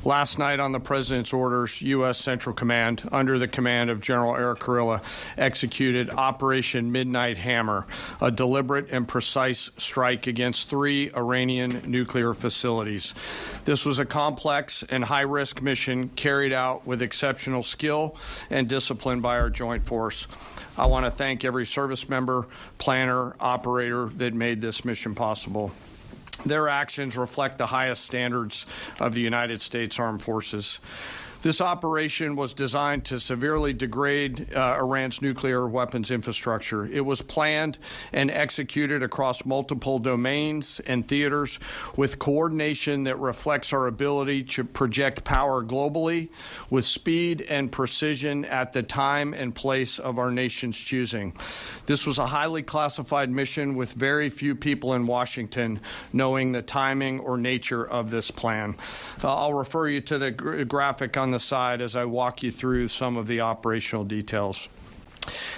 Last night, on the President's orders, U.S. Central Command, under the command of General Eric Kurilla, executed Operation Midnight Hammer, a deliberate and precise strike against 3 Iranian nuclear facilities. This was a complex and high-risk mission carried out with exceptional skill and discipline by our joint force. I want to thank every service member, planner, operator that made this mission possible. Their actions reflect the highest standards of the United States Armed Forces. This operation was designed to severely degrade Iran's nuclear weapons infrastructure. It was planned and executed across multiple domains and theaters with coordination that reflects our ability to project power globally with speed and precision at the time and place of our nation's choosing. This was a highly classified mission with very few people in Washington knowing the timing or nature of this plan. I'll refer you to the graphic on the side as I walk you through some of the operational details.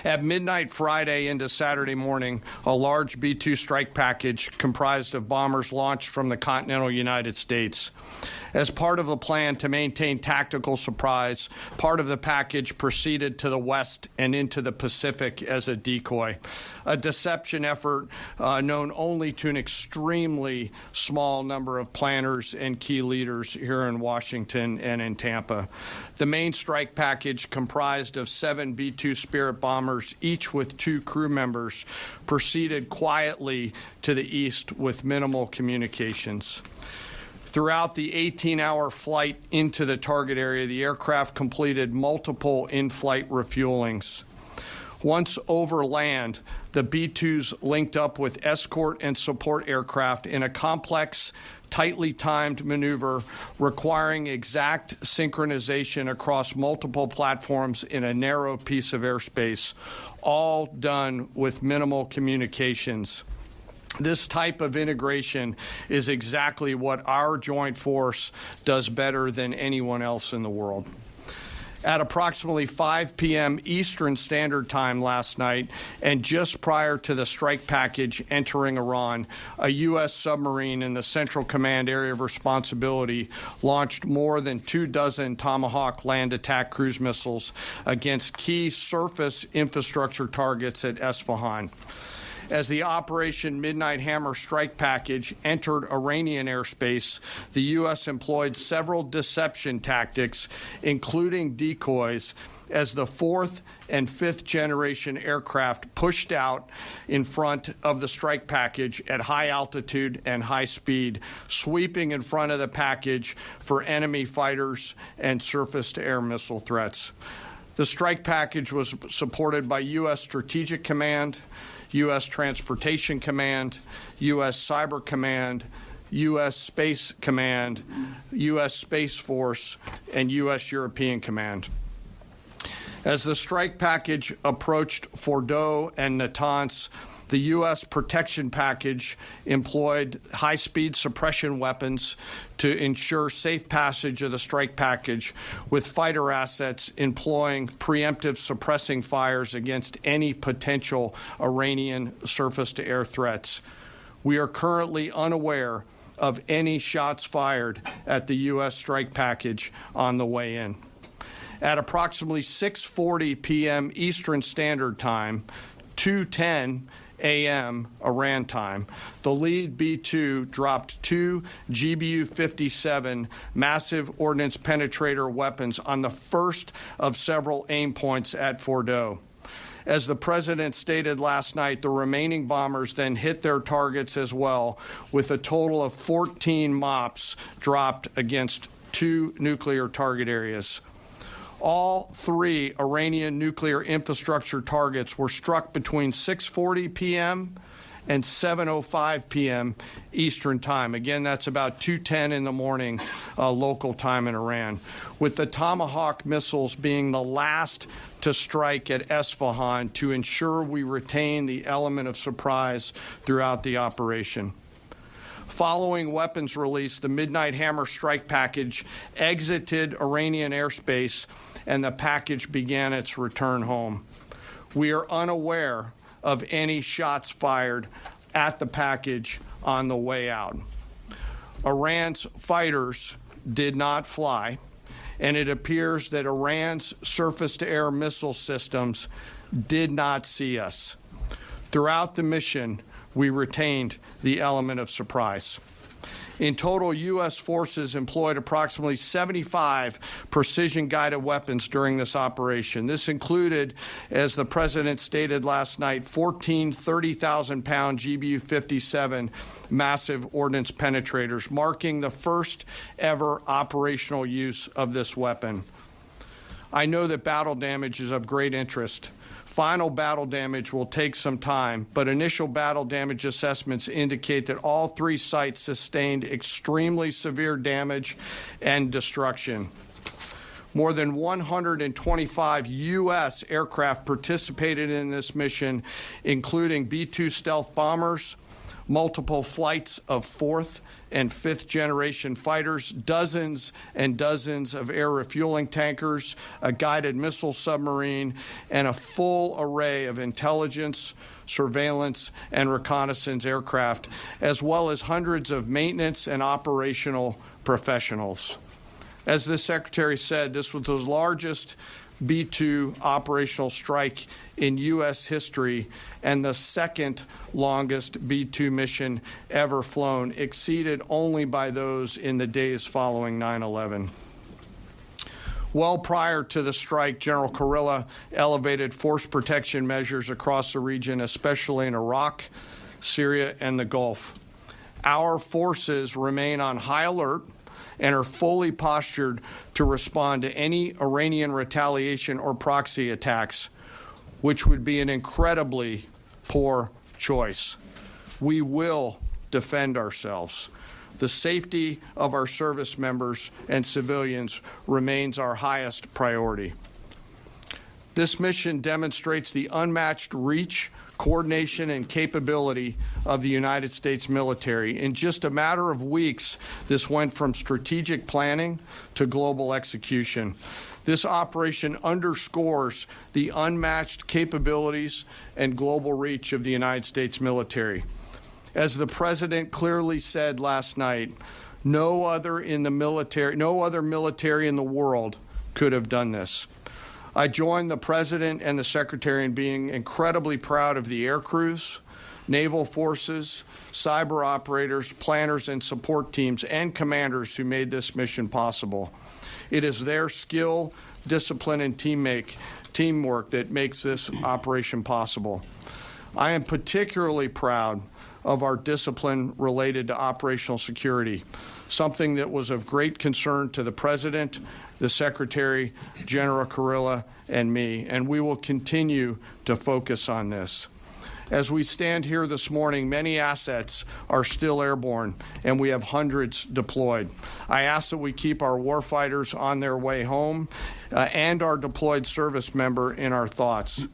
At midnight Friday into Saturday morning, a large B-2 strike package comprised of bombers launched from the continental United States. As part of a plan to maintain tactical surprise, part of the package proceeded to the west and into the Pacific as a decoy, a deception effort known only to an extremely small number of planners and key leaders here in Washington and in Tampa. The main strike package, comprised of 7 B-2 Spirit bombers, each with 2 crew members, proceeded quietly to the east with minimal communications. Throughout the 18-hour flight into the target area, the aircraft completed multiple in-flight refuelings. Once over land, the B-2s linked up with escort and support aircraft in a complex, tightly timed maneuver requiring exact synchronization across multiple platforms in a narrow piece of airspace, all done with minimal communications. This type of integration is exactly what our joint force does better than anyone else in the world. At approximately 5 p.m. Eastern Standard Time last night, and just prior to the strike package entering Iran, a U.S. submarine in the Central Command Area of Responsibility launched more than 24 Tomahawk land attack cruise missiles against key surface infrastructure targets at Esfahan. As the Operation Midnight Hammer strike package entered Iranian airspace, the U.S. employed several deception tactics, including decoys, as the 4th and 5th generation aircraft pushed out in front of the strike package at high altitude and high speed, sweeping in front of the package for enemy fighters and surface-to-air missile threats. The strike package was supported by U.S. Strategic Command, U.S. Transportation Command, U.S. Cyber Command, U.S. Space Command, U.S. Space Force, and U.S. European Command. As the strike package approached Fordo and Natanz, the U.S. protection package employed high-speed suppression weapons to ensure safe passage of the strike package, with fighter assets employing preemptive suppressing fires against any potential Iranian surface-to-air threats. We are currently unaware of any shots fired at the U.S. strike package on the way in. At approximately 6:40 p.m. Eastern Standard Time, 2:10 a.m. Iran time, the lead B-2 dropped 2 GBU-57 massive ordnance penetrator weapons on the first of several aim points at Fordo. As the President stated last night, the remaining bombers then hit their targets as well, with a total of 14 MOPs dropped against 2 nuclear target areas. All 3 Iranian nuclear infrastructure targets were struck between 6:40 p.m. and 7:05 p.m. Eastern Time. Again, that's about 2:10 in the morning local time in Iran, with the Tomahawk missiles being the last to strike at Esfahan to ensure we retain the element of surprise throughout the operation. Following weapons release, the Midnight Hammer strike package exited Iranian airspace and the package began its return home. We are unaware of any shots fired at the package on the way out. Iran's fighters did not fly, and it appears that Iran's surface-to-air missile systems did not see us. Throughout the mission, we retained the element of surprise. In total, U.S. forces employed approximately 75 precision-guided weapons during this operation. This included, as the President stated last night, 14 30,000-pound GBU-57 massive ordnance penetrators, marking the first ever operational use of this weapon. I know that battle damage is of great interest. Final battle damage will take some time, but initial battle damage assessments indicate that all three sites sustained extremely severe damage and destruction. More than 125 U.S. aircraft participated in this mission, including B-2 stealth bombers, multiple flights of fourth and fifth generation fighters, dozens and dozens of air refueling tankers, a guided missile submarine, and a full array of intelligence, surveillance, and reconnaissance aircraft, as well as hundreds of maintenance and operational professionals. As the Secretary said, this was the largest B-2 operational strike in U.S. history and the second longest B-2 mission ever flown, exceeded only by those in the days following 9/11. Well prior to the strike, General Kurilla elevated force protection measures across the region, especially in Iraq, Syria, and the Gulf. Our forces remain on high alert and are fully postured to respond to any Iranian retaliation or proxy attacks, which would be an incredibly poor choice. We will defend ourselves. The safety of our service members and civilians remains our highest priority. This mission demonstrates the unmatched reach, coordination, and capability of the United States military. In just a matter of weeks, this went from strategic planning to global execution. This operation underscores the unmatched capabilities and global reach of the United States military. As the President clearly said last night, no other military in the world could have done this. I join the President and the Secretary in being incredibly proud of the air crews, naval forces, cyber operators, planners, and support teams, and commanders who made this mission possible. It is their skill, discipline, and teamwork that makes this operation possible. I am particularly proud of our discipline related to operational security, something that was of great concern to the President, the Secretary, General Kurilla, and me, and we will continue to focus on this. As we stand here this morning, many assets are still airborne, and we have hundreds deployed. I ask that we keep our warfighters on their way home and our deployed service member in our thoughts.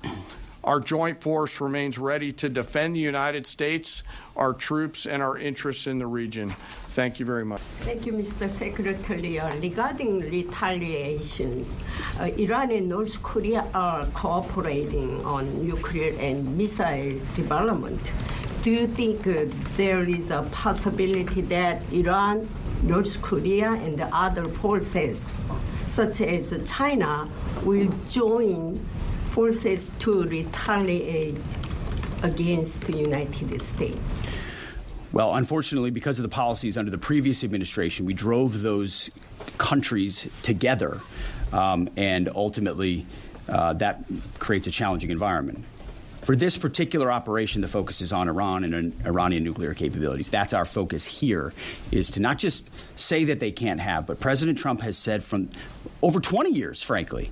Our joint force remains ready to defend the United States, our troops, and our interests in the region. Thank you very much. Thank you, Mr. Secretary. Regarding retaliations, Iran and North Korea are cooperating on nuclear and missile development. Do you think there is a possibility that Iran, North Korea, and the other forces, such as China, will join forces to retaliate against the United States? Well, unfortunately, because of the policies under the previous administration, we drove those countries together, and ultimately that creates a challenging environment. For this particular operation, the focus is on Iran and Iranian nuclear capabilities. That's our focus here, is to not just say that they can't have, but President Trump has said from over 20 years, frankly,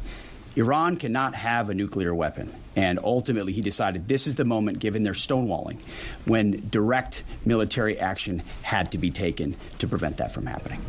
Iran cannot have a nuclear weapon. And ultimately, he decided this is the moment, given their stonewalling, when direct military action had to be taken to prevent that from happening.